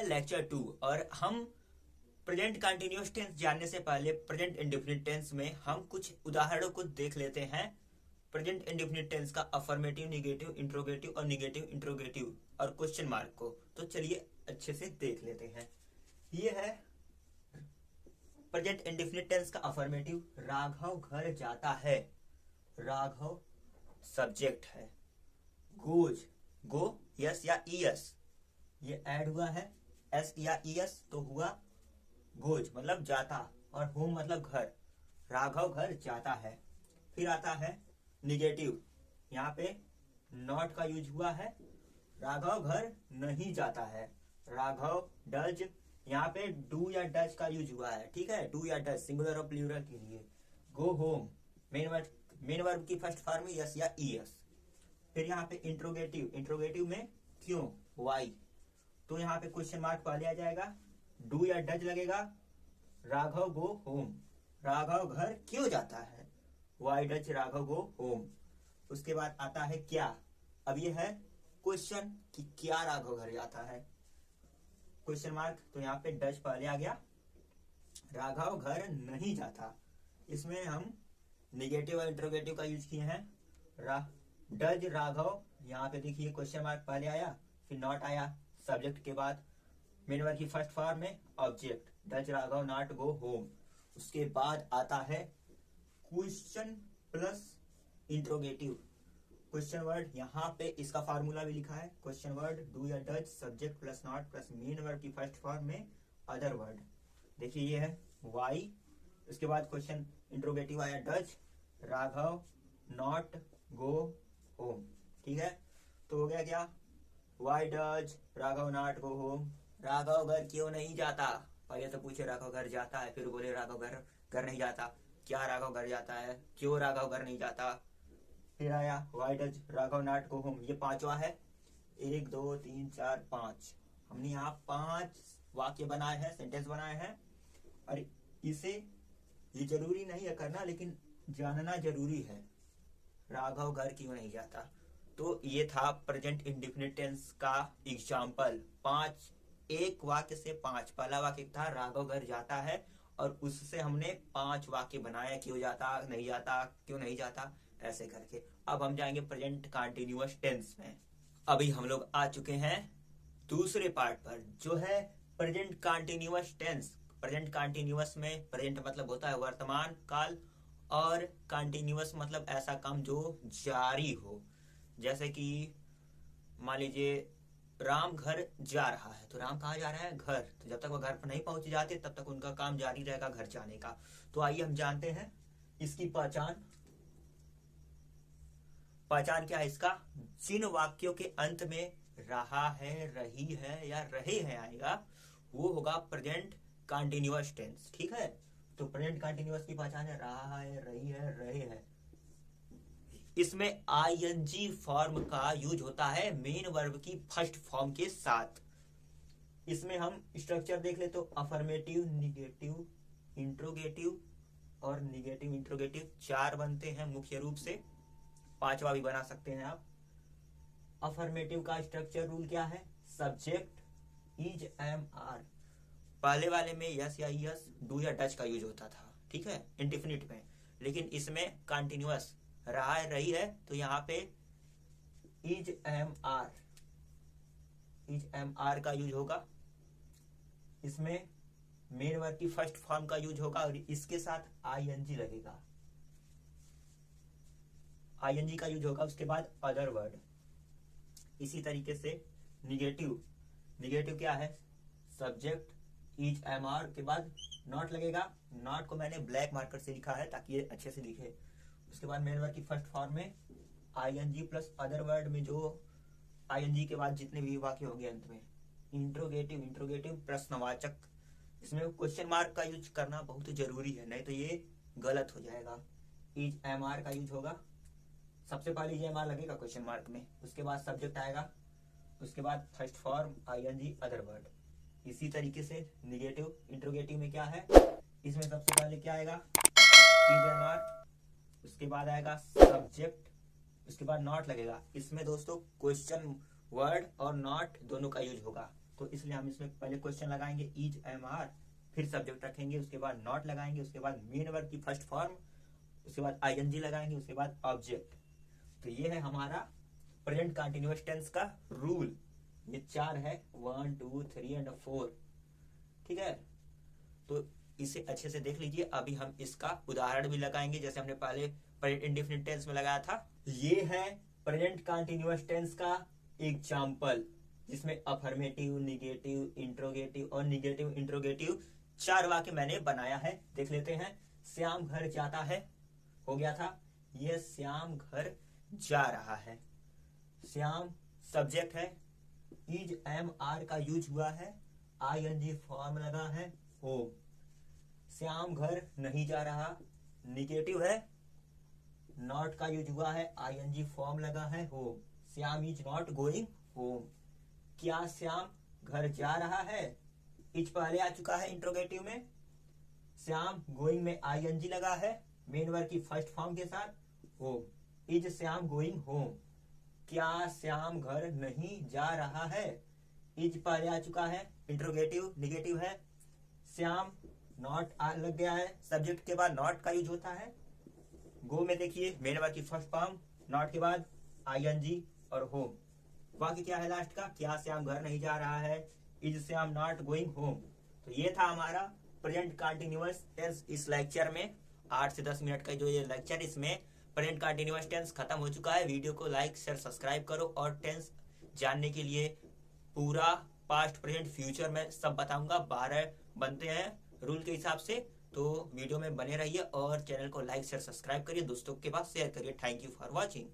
Lecture 2 और हम present continuous tense जानने से पहले प्रेजेंट इंडेफिनिट टेंस में हम कुछ उदाहरणों को देख लेते हैं। प्रेजेंट इंडेफिनिट टेंस का अफर्मेटिव, निगेटिव, इंट्रोगेटिव और निगेटिव इंट्रोगेटिव और क्वेश्चन मार्क को। तो चलिए अच्छे से देख लेते हैं। ये है प्रेजेंट इंडेफिनिट टेंस का अफर्मेटिव। राघव घर जाता है, राघव सब्जेक्ट है। गोज, गो यस या ईएस, ये ऐड हुआ है एस या ईएस तो हुआ गोज मतलब जाता, और होम मतलब घर। राघव घर जाता है। फिर आता है निगेटिव, यहाँ पे नॉट का यूज हुआ है। राघव घर नहीं जाता है, राघव डज, यहाँ पे डू या डज का यूज हुआ है। ठीक है, डू या डज सिंगुलर और प्लूरल के लिए। गो होम मेन वर्ब की फर्स्ट फॉर्म में यस या ईएस। फिर यहाँ पे इंट्रोगेटिव, इंट्रोगेटिव में क्यों, वाई, तो यहाँ पे क्वेश्चन मार्क पहले आ जाएगा, डू या डज लगेगा। राघव गो होम, राघव घर क्यों जाता है, why does Raghav go home. उसके बाद आता है क्या। अब ये है क्वेश्चन कि क्या राघव घर जाता है, क्वेश्चन मार्क, तो यहाँ पे डज पहले आ गया। राघव घर नहीं जाता, इसमें हम निगेटिव और इंट्रोगेटिव का यूज किए हैं। डज राघव, यहाँ पे देखिए क्वेश्चन मार्क पहले आया, फिर नॉट आया सब्जेक्ट के बाद। मेन वर्ब की फर्स्ट फॉर्म में object, does Raghav not go home. उसके बाद आता है question plus interrogative. Question word, यहाँ पे इसका फार्मूला भी लिखा है। क्वेश्चन वर्ड डू या does subject plus not plus main verb की फर्स्ट फॉर्म में अदर वर्ड। देखिए ये है वाई। उसके बाद क्वेश्चन इंट्रोगेटिव आया does Raghav not go home. ठीक है, तो हो गया क्या, why does Raghav not go home. Raghav घर क्यों नहीं जाता, पहले तो पूछे राघव घर जाता है, फिर बोले राघव घर नहीं जाता। क्या राघव घर जाता है, क्यों राघव घर नहीं जाता। फिर आया why does Raghav not go home. ये पांचवा है, 1 2 3 4 5। हमने यहाँ 5 वाक्य बनाए हैं, सेंटेंस बनाए हैं। और इसे ये जरूरी नहीं है करना, लेकिन जानना जरूरी है, राघव घर क्यों नहीं जाता। तो ये था प्रेजेंट इंडेफिनिट टेंस का एग्जाम्पल। 5, एक वाक्य से 5। पहला वाक्य था राघव घर जाता है, और उससे हमने 5 वाक्य बनाया, क्यों जाता, नहीं जाता, क्यों नहीं जाता, ऐसे करके। अब हम जाएंगे प्रेजेंट कंटिन्यूअस टेंस में। अभी हम लोग आ चुके हैं दूसरे पार्ट पर, जो है present continuous tense. Present continuous में प्रेजेंट मतलब होता है वर्तमान काल, और कंटिन्यूअस मतलब ऐसा काम जो जारी हो। जैसे कि मान लीजिए राम घर जा रहा है, तो राम कहाँ जा रहा है, घर। तो जब तक वो घर पर नहीं पहुंच जाते तब तक उनका काम जारी रहेगा घर जाने का। तो आइए हम जानते हैं इसकी पहचान क्या है इसका। जिन वाक्यों के अंत में रहा है, रही है या रहे हैं आएगा, वो होगा प्रेजेंट कंटिन्यूअस टेंस। ठीक है, तो प्रेजेंट कंटिन्यूअस की पहचान है रहा है, रही है, रहे हैं। इसमें आईएनजी फॉर्म का यूज होता है मेन वर्ब की फर्स्ट फॉर्म के साथ। इसमें हम स्ट्रक्चर देख ले तो अफर्मेटिव, निगेटिव, इंट्रोगेटिव और निगेटिव इंट्रोगेटिव 4 बनते हैं मुख्य रूप से। 5वां भी बना सकते हैं आप। अफर्मेटिव का स्ट्रक्चर रूल क्या है, सब्जेक्ट इज एम आर। पहले वाले में यस या यस, डू या डज का यूज होता था, ठीक है, इंडेफिनिट में। लेकिन इसमें कंटिन्यूअस रहा है, रही है, तो यहाँ पे इज एम आर का यूज होगा। इसमें मेन वर्ब की फर्स्ट फॉर्म का यूज होगा, और इसके साथ आईएनजी लगेगा, आईएनजी का यूज होगा। उसके बाद अदर वर्ड। इसी तरीके से निगेटिव क्या है, सब्जेक्ट इज एम आर के बाद नॉट लगेगा। नॉट को मैंने ब्लैक मार्कर से लिखा है ताकि ये अच्छे से दिखे। उसके बाद मेन वर्ब की फर्स्ट फॉर्म में आईएनजी प्लस अदर वर्ड में जो आईएनजी के बाद जितने भी वाक्य होंगे अंत में। इंट्रोगेटिव प्रश्नवाचक। इसमें क्वेश्चन मार्क का यूज करना बहुत जरूरी है, नहीं तो ये गलत हो जाएगा। इज एम आर का यूज होगा, सबसे पहले इज एम आर लगेगा क्वेश्चन मार्क में। उसके बाद सब्जेक्ट आएगा, उसके बाद first form ING other word. इसी तरीके से निगेटिव इंट्रोगेटिव में क्या है, इसमें सबसे पहले क्या आएगा, इज एम आर, उसके बाद आएगा सब्जेक्ट, उसके बाद नॉट लगेगा। इसमें दोस्तों क्वेश्चन वर्ड और नॉट दोनों का यूज होगा। तो इसलिए हम इसमें पहले क्वेश्चन लगाएंगे इज एम आर, फिर सब्जेक्ट रखेंगे, उसके बाद नॉट लगाएंगे, उसके बाद मेन वर्ब की फर्स्ट फॉर्म, उसके बाद आईएनजी लगाएंगे, उसके बाद ऑब्जेक्ट। तो ये है हमारा प्रेजेंट कंटिन्यूअस टेंस का रूल। ये 4 है, 1 2 3 एंड 4। ठीक है, तो इसे अच्छे से देख लीजिए। अभी हम इसका उदाहरण भी लगाएंगे जैसे हमने पहले प्रेजेंट इंडेफिनिट टेंस में लगाया था। ये है प्रेजेंट कंटिन्यूअस टेंस का एग्जाम्पल, जिसमें अफर्मेटिव, निगेटिव, इंट्रोगेटिव और निगेटिव इंट्रोगेटिव 4 वाक्य मैंने बनाया है। देख लेते हैं। श्याम घर जाता है, हो गया था। ये श्याम घर जा रहा है। श्याम सब्जेक्ट है, इज एम आर का यूज हुआ है, आईएनजी फॉर्म लगा है, होम। श्याम घर नहीं जा रहा, निगेटिव है, नॉट का यूज हुआ है, आईएनजी फॉर्म लगा है, home. Shyam is not going home. क्या श्याम घर जा रहा है, इज पहले आ चुका है इंट्रोगेटिव में। श्याम गोइंग में आईएनजी लगा है, मेन वर्ब की फर्स्ट फॉर्म के साथ, home. Is Shyam going home. क्या श्याम घर नहीं जा रहा है, इज पहले आ चुका है, इंट्रोगेटिव निगेटिव है। श्याम नॉट लग गया है, सब्जेक्ट के बाद नॉट का यूज होता है। गो में देखिए मेन वर्ब की फर्स्ट फॉर्म, नॉट के बाद आईएनजी और होम। वाक्य क्या है लास्ट का, क्या श्याम घर नहीं जा रहा है, is Shyam not going home. तो ये था हमारा प्रेजेंट कंटिन्यूअस टेंस। इस लेक्चर में 8 से 10 मिनट का जो ये लेक्चर, इसमें प्रेजेंट कंटिन्यूअस टेंस खत्म हो चुका है। वीडियो को लाइक शेयर सब्सक्राइब करो, और टेंस जानने के लिए पूरा पास्ट प्रेजेंट फ्यूचर में सब बताऊंगा। 12 बनते हैं रूल के हिसाब से। तो वीडियो में बने रहिए और चैनल को लाइक शेयर सब्सक्राइब करिए, दोस्तों के पास शेयर करिए। Thank you for watching.